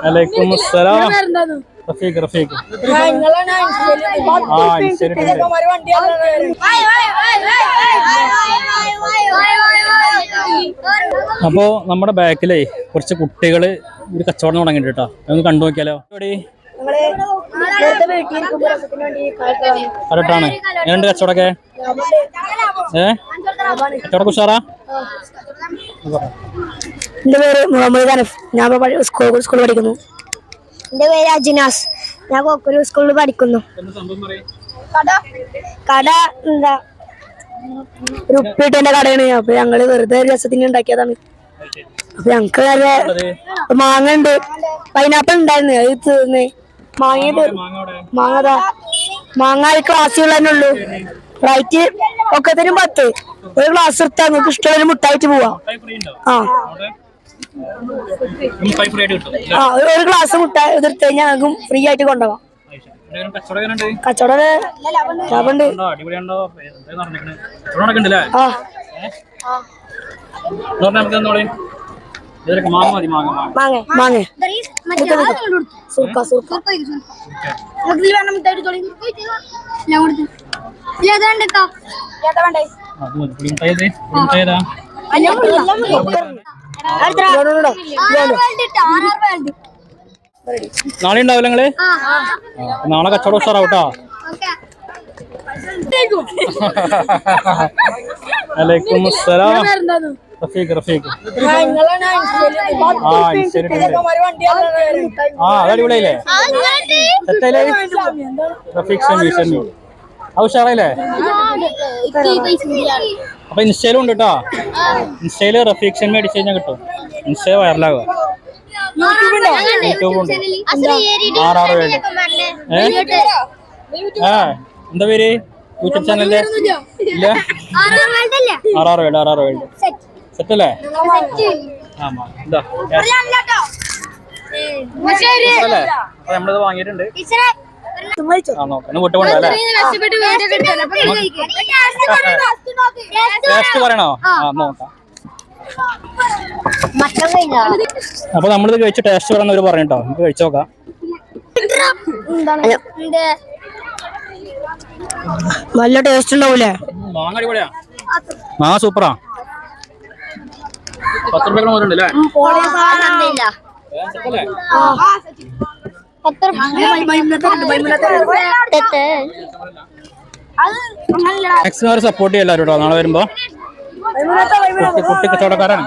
വലൈക്കും അസ്സലാം. റഫീഖ് റഫീഖ്. അപ്പോ നമ്മുടെ ബാക്കിലേ കുറച്ച് കുട്ടികള് ഒരു കച്ചവടം തുടങ്ങിയിട്ട് കേട്ടോ, നമുക്ക് കണ്ടു നോക്കിയാലോ. കറക്റ്റാണ്. എങ്ങനെയുണ്ട് കച്ചവടമൊക്കെ? കച്ചവടം ഉഷാറാ? എന്റെ പേര് മുഹമ്മദ് അനഫ്, ഞാൻ സ്കൂളിൽ പഠിക്കുന്നു. എന്റെ പേര് അജിനാസ്, ഞാൻ കോക്കൂർ സ്കൂളിൽ പഠിക്കുന്നു. കട എന്താ ഒരു ഉപ്പിട്ടന്റെ കടയാണ്. അപ്പൊ ഞങ്ങള് വെറുതെ രസത്തിന് ഉണ്ടാക്കിയതാണ്. അപ്പൊ ഞങ്ങക്ക് നല്ല മാങ്ങ ഉണ്ട്, പൈനാപ്പിൾ ഉണ്ടായിരുന്നു, അത് തീർന്ന്. മാങ്ങ ക്ലാസ്സുകൾ തന്നെ ഉള്ളു. റൈറ്റ് ഒക്കെ തരും 10. ഒരു ക്ലാസ് എടുത്താൽ നിങ്ങൾക്ക് ഇഷ്ടമുള്ള മുട്ടായിട്ട് പോവാം. ഒരു ക്ലാസ് മുട്ടായി എടുത്തു കഴിഞ്ഞാൽ ഞങ്ങൾക്കും ഫ്രീ ആയിട്ട് കൊണ്ടുപോകാം. കച്ചവടം ലാഭമുണ്ട്. മാങ്ങ സുർക്ക നാളെ ഉണ്ടാവില്ല നിങ്ങള്? നാളെ കച്ചവടം ഉഷാറാവട്ടോ. വലൈക്കും അസ്സലാം. റഫീഖ് റഫീഖ്. അതടിപൊളിയല്ലേ? റഫീഖ് ഷമി അത് ഉഷാറല്ലേ? അപ്പൊ ഇൻസ്റ്റയിലും ഉണ്ട് കേട്ടോ. ഇൻസ്റ്റയില് റഫീഖ് ഷമി അടിച്ചു കഴിഞ്ഞാൽ കിട്ടും. ഇൻസ്റ്റയിൽ വൈറലാകുക. യൂട്യൂബുണ്ട്. എന്താ പേര് യൂട്യൂബ് ചാനലിന്റെ? ഇല്ല, RR വേൾഡ് സെറ്റല്ലേ? എന്താ അപ്പൊ നമ്മളിത് വാങ്ങിയിട്ടുണ്ട്. വിട്ടു കൊണ്ടല്ലേ? ടേസ്റ്റ് പറയണോ? നോക്കാം. അപ്പൊ നമ്മളിത് കഴിച്ച് ടേസ്റ്റ് പറയുന്നവര് പറഞ്ഞിട്ടോ, നമുക്ക് കഴിച്ചു നോക്കാം. നല്ല ടേസ്റ്റ് ഉണ്ടാവൂലേ? മാങ്ങ അടിപൊളിയാ, മാങ്ങ സൂപ്പറാ. 10 രൂപ ഉണ്ടല്ലേ? മാക്സിമം സപ്പോർട്ട് ചെയ്യാൻ എല്ലാവരും കേട്ടോ. നാളെ വരുമ്പോ കുട്ടി കച്ചവടക്കാരാണ്.